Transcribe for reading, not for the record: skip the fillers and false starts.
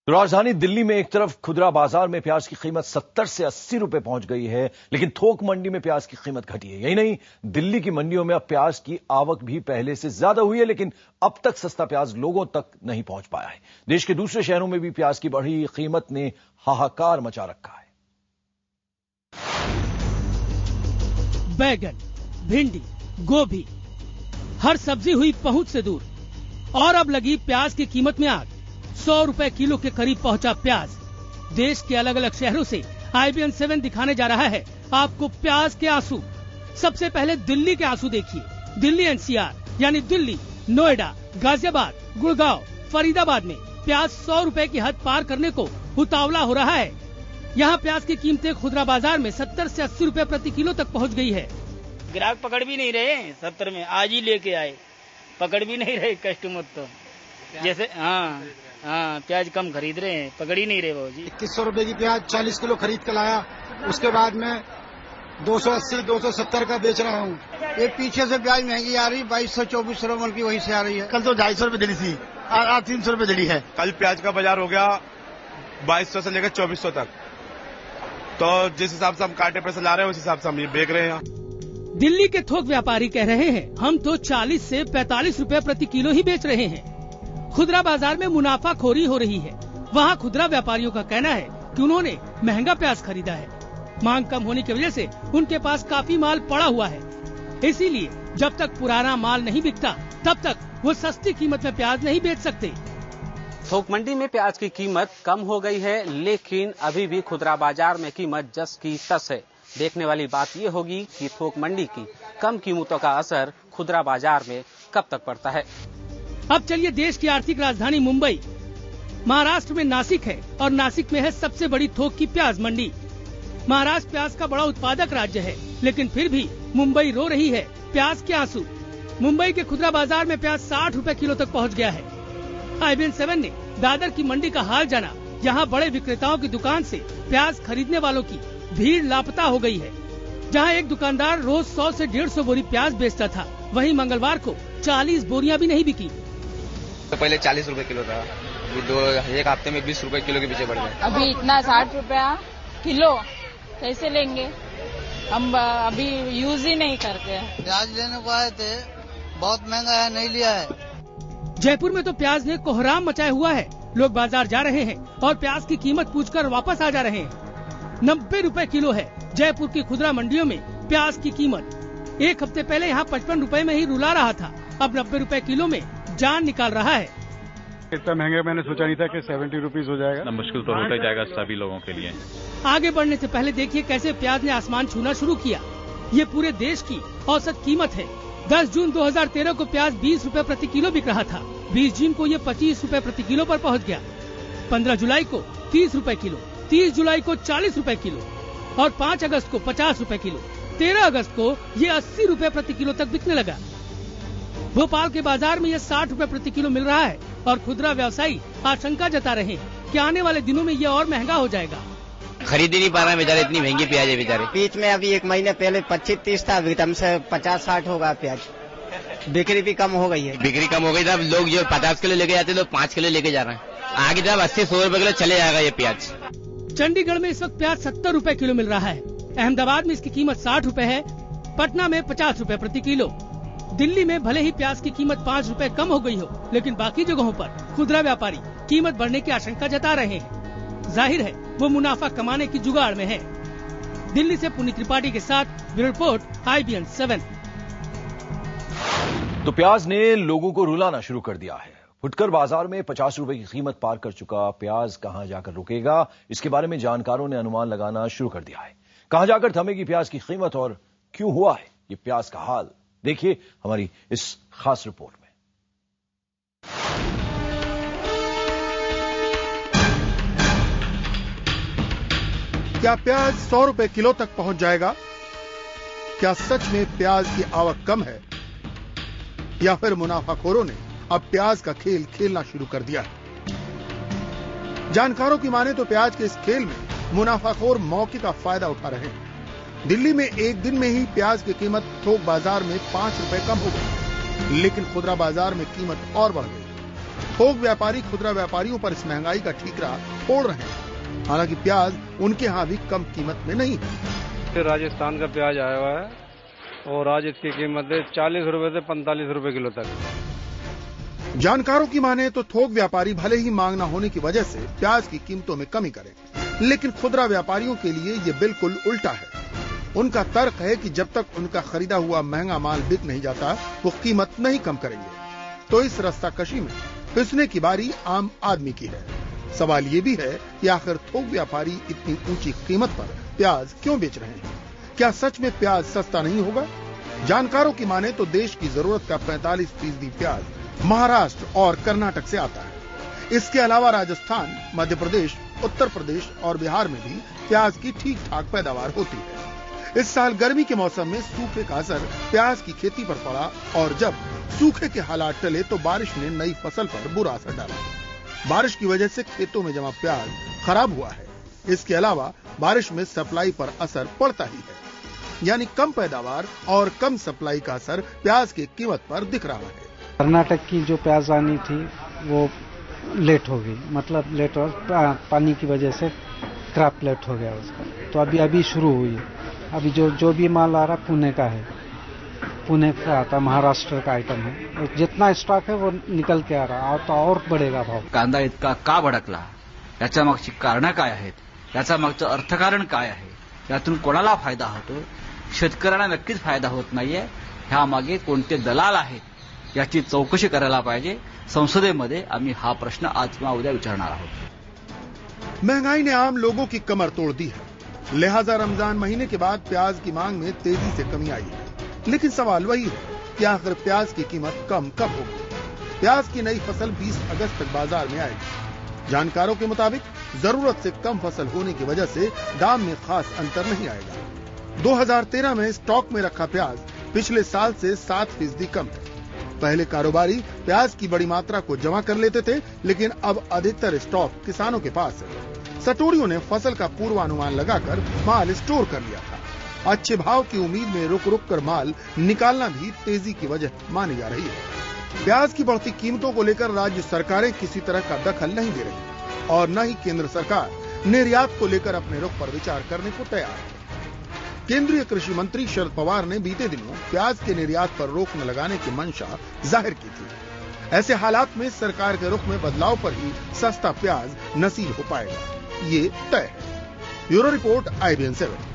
तो राजधानी दिल्ली में एक तरफ खुदरा बाजार में प्याज की कीमत 70 से 80 रुपए पहुंच गई है, लेकिन थोक मंडी में प्याज की कीमत घटी है। यही नहीं, दिल्ली की मंडियों में अब प्याज की आवक भी पहले से ज्यादा हुई है, लेकिन अब तक सस्ता प्याज लोगों तक नहीं पहुंच पाया है। देश के दूसरे शहरों में भी प्याज की बढ़ी कीमत ने हाहाकार मचा रखा है। बैगन, भिंडी, गोभी, हर सब्जी हुई पहुंच से दूर और अब लगी प्याज की कीमत में आग। 100 रुपए किलो के करीब पहुंचा प्याज। देश के अलग अलग शहरों से IBN 7 दिखाने जा रहा है आपको प्याज के आंसू। सबसे पहले दिल्ली के आंसू देखिए। दिल्ली NCR यानी दिल्ली, नोएडा, गाजियाबाद, गुड़गांव, फरीदाबाद में प्याज 100 रुपए की हद पार करने को उतावला हो रहा है। यहाँ प्याज की कीमतें खुदरा बाजार में 70 से 80 रुपए प्रति किलो तक पहुँच गई है। ग्राहक पकड़ भी नहीं रहे 70 में, आज ही लेके आए, पकड़ भी नहीं रहे कस्टमर। तो जैसे हाँ प्याज कम खरीद रहे हैं, पकड़ ही नहीं रहे वो जी। 2100 रुपए की प्याज 40 किलो खरीद कर लाया, उसके बाद में 280 270 का बेच रहा हूँ। ये पीछे से प्याज महंगी आ रही, 2200-2400 मन की वहीं से आ रही है। कल तो 250 रुपए दिली थी, आज 300 रुपए दिली है। कल प्याज का बाजार हो गया 2200 से लेकर 2400 तक। तो जिस हिसाब से हम कांटे पैसे ला रहे हैं उस हिसाब से हम ये बेच रहे हैं। दिल्ली के थोक व्यापारी कह रहे हैं हम तो 40 से 45 रुपए प्रति किलो ही बेच रहे हैं। खुदरा बाजार में मुनाफाखोरी हो रही है। वहाँ खुदरा व्यापारियों का कहना है कि उन्होंने महंगा प्याज खरीदा है। मांग कम होने की वजह से उनके पास काफी माल पड़ा हुआ है, इसीलिए जब तक पुराना माल नहीं बिकता तब तक वो सस्ती कीमत में प्याज नहीं बेच सकते। थोक मंडी में प्याज की कीमत कम हो गई है, लेकिन अभी भी खुदरा बाजार में कीमत जस की तस है। देखने वाली बात ये होगी कि थोक मंडी की कम कीमतों का असर खुदरा बाजार में कब तक पड़ता है। अब चलिए देश की आर्थिक राजधानी मुंबई, महाराष्ट्र में नासिक है और नासिक में है सबसे बड़ी थोक की प्याज मंडी। महाराष्ट्र प्याज का बड़ा उत्पादक राज्य है, लेकिन फिर भी मुंबई रो रही है प्याज के आंसू। मुंबई के खुदरा बाजार में प्याज 60 रुपए किलो तक पहुंच गया है। IBN 7 ने दादर की मंडी का हाल जाना। यहाँ बड़े विक्रेताओं की दुकान से प्याज खरीदने वालों की भीड़ लापता हो गई है। जहाँ एक दुकानदार रोज 100 से 150 बोरी प्याज बेचता था, वहीं मंगलवार को 40 बोरियां भी नहीं बिकी। तो पहले 40 रुपए किलो था, अभी एक हफ्ते में 20 रुपए किलो के पीछे बढ़ गए। अभी इतना 60 रुपया किलो कैसे लेंगे? हम अभी यूज ही नहीं करते। प्याज लेने को आए थे, बहुत महंगा है, नहीं लिया है। जयपुर में तो प्याज ने कोहराम मचाया हुआ है। लोग बाजार जा रहे हैं और प्याज की कीमत पूछकर वापस आ जा रहे हैं। 90 रुपए किलो है जयपुर की खुदरा मंडियों में प्याज की कीमत। एक हफ्ते पहले यहाँ 55 रुपए में ही रुला रहा था, अब 90 रुपए किलो में जान निकाल रहा है। इतना महंगा मैंने सोचा नहीं था कि 70 रुपीज हो जाएगा। मुश्किल तो होता ही जाएगा सभी लोगों के लिए। आगे बढ़ने से पहले देखिए कैसे प्याज ने आसमान छूना शुरू किया। ये पूरे देश की औसत कीमत है। 10 जून 2013 को प्याज 20 रुपए प्रति किलो बिक रहा था। 20 जून को ये 25 रुपए प्रति किलो पर पहुंच गया। 15 जुलाई को 30 रुपए किलो, 30 जुलाई को 40 रुपए किलो और 5 अगस्त को 50 रुपए किलो। 13 अगस्त को ये 80 रुपए प्रति किलो तक बिकने लगा। भोपाल के बाजार में ये 60 रुपए प्रति किलो मिल रहा है और खुदरा व्यवसायी आशंका जता रहे हैं कि आने वाले दिनों में ये और महंगा हो जाएगा। खरीद ही नहीं पा रहे हैं बेचारे, इतनी महंगी प्याज है बेचारे। बीच में अभी 1 महीने पहले 25-30 था, अभी से 50-60 होगा प्याज। बिक्री भी कम हो गई है। बिक्री कम हो गई था, लोग जो 50 किलो लेके जाते लोग 5 किलो लेके जा रहे हैं। आगे जब 80-100 रुपए किलो चले जाएगा ये प्याज। चंडीगढ़ में इस वक्त प्याज 70 रुपए किलो मिल रहा है। अहमदाबाद में इसकी कीमत 60 रुपए है। पटना में 50 रुपए प्रति किलो। दिल्ली में भले ही प्याज की कीमत 5 रुपए कम हो गई हो, लेकिन बाकी जगहों पर खुदरा व्यापारी कीमत बढ़ने की आशंका जता रहे हैं। जाहिर है वो मुनाफा कमाने की जुगाड़ में है। दिल्ली से पुनीत त्रिपाठी के साथ ब्यूरो रिपोर्ट IBN 7। तो प्याज ने लोगों को रुलाना शुरू कर दिया है। फुटकर बाजार में 50 रुपए की कीमत पार कर चुका प्याज कहां जाकर रुकेगा, इसके बारे में जानकारों ने अनुमान लगाना शुरू कर दिया है। कहां जाकर थमेगी प्याज की कीमत और क्यों हुआ है ये प्याज का हाल, देखिए हमारी इस खास रिपोर्ट में। क्या प्याज 100 रुपए किलो तक पहुंच जाएगा? क्या सच में प्याज की आवक कम है या फिर मुनाफाखोरों ने अब प्याज का खेल खेलना शुरू कर दिया है? जानकारों की माने तो प्याज के इस खेल में मुनाफाखोर मौके का फायदा उठा रहे हैं। दिल्ली में एक दिन में ही प्याज की कीमत थोक बाजार में 5 रुपए कम हो गई, लेकिन खुदरा बाजार में कीमत और बढ़ गई। थोक व्यापारी खुदरा व्यापारियों पर इस महंगाई का ठीकरा फोड़ रहे हैं। हालांकि प्याज उनके यहाँ भी कम कीमत में नहीं है। राजस्थान का प्याज आया हुआ है और आज इसकी कीमत है 40 रुपए से 45 रुपए किलो तक। जानकारों की माने तो थोक व्यापारी भले ही मांग न होने की वजह से प्याज की कीमतों में कमी करें, लेकिन खुदरा व्यापारियों के लिए ये बिल्कुल उल्टा है। उनका तर्क है कि जब तक उनका खरीदा हुआ महंगा माल बिक नहीं जाता वो कीमत नहीं कम करेंगे। तो इस रस्साकशी में पिसने की बारी आम आदमी की है। सवाल ये भी है कि आखिर थोक व्यापारी इतनी ऊंची कीमत पर प्याज क्यों बेच रहे हैं? क्या सच में प्याज सस्ता नहीं होगा? जानकारों की माने तो देश की जरूरत का 45% प्याज महाराष्ट्र और कर्नाटक से आता है। इसके अलावा राजस्थान, मध्य प्रदेश, उत्तर प्रदेश और बिहार में भी प्याज की ठीक ठाक पैदावार होती है। इस साल गर्मी के मौसम में सूखे का असर प्याज की खेती पर पड़ा और जब सूखे के हालात टले तो बारिश ने नई फसल पर बुरा असर डाला। बारिश की वजह से खेतों में जमा प्याज खराब हुआ है। इसके अलावा बारिश में सप्लाई पर असर पड़ता ही है, यानी कम पैदावार और कम सप्लाई का असर प्याज की कीमत पर दिख रहा है। कर्नाटक की जो प्याज आनी थी वो लेट हो गई, मतलब लेट और पानी की वजह से क्रॉप लेट हो गया उसका। तो अभी शुरू हुई है। अभी जो भी माल आ रहा पुणे का है, पुणे से आता, महाराष्ट्र का आयटम है। जितना स्टॉक है वो निकल के आ रहा तो और बढ़ेगा भाव। कांदा इतका का भडकला, याच्या मागची कारणं काय आहेत, याचा मागचं अर्थकारण काय आहे, यातून कोणाला फायदा होतो? शेतकऱ्यांना नक्कीच फायदा होत नाहीये। ह्या मागे कोणते दलाल आहेत याची चौकशी करायला पाहिजे। संसदेमध्ये आम्ही हा प्रश्न आज किंवा उद्या विचारणार आहोत। महंगाई ने आम लोगों की कमर तोड़ दी है, लिहाजा रमजान महीने के बाद प्याज की मांग में तेजी से कमी आई है। लेकिन सवाल वही है कि आखिर प्याज की कीमत कम कब होगी? प्याज की नई फसल 20 अगस्त तक बाजार में आएगी। जानकारों के मुताबिक जरूरत से कम फसल होने की वजह से दाम में खास अंतर नहीं आएगा। 2013 में स्टॉक में रखा प्याज पिछले साल से 7% कम है। पहले कारोबारी प्याज की बड़ी मात्रा को जमा कर लेते थे, लेकिन अब अधिकतर स्टॉक किसानों के पास है। सटोरियों ने फसल का पूर्वानुमान लगाकर माल स्टोर कर लिया था। अच्छे भाव की उम्मीद में रुक रुक कर माल निकालना भी तेजी की वजह मानी जा रही है। प्याज की बढ़ती कीमतों को लेकर राज्य सरकारें किसी तरह का दखल नहीं दे रही और न ही केंद्र सरकार निर्यात को लेकर अपने रुख पर विचार करने को तैयार है। केंद्रीय कृषि मंत्री शरद पवार ने बीते दिनों प्याज के निर्यात पर रोक न लगाने की मंशा जाहिर की थी। ऐसे हालात में सरकार के रुख में बदलाव पर ही सस्ता प्याज नसीब हो पाएगा, ये तय है। Bureau report IBN 7।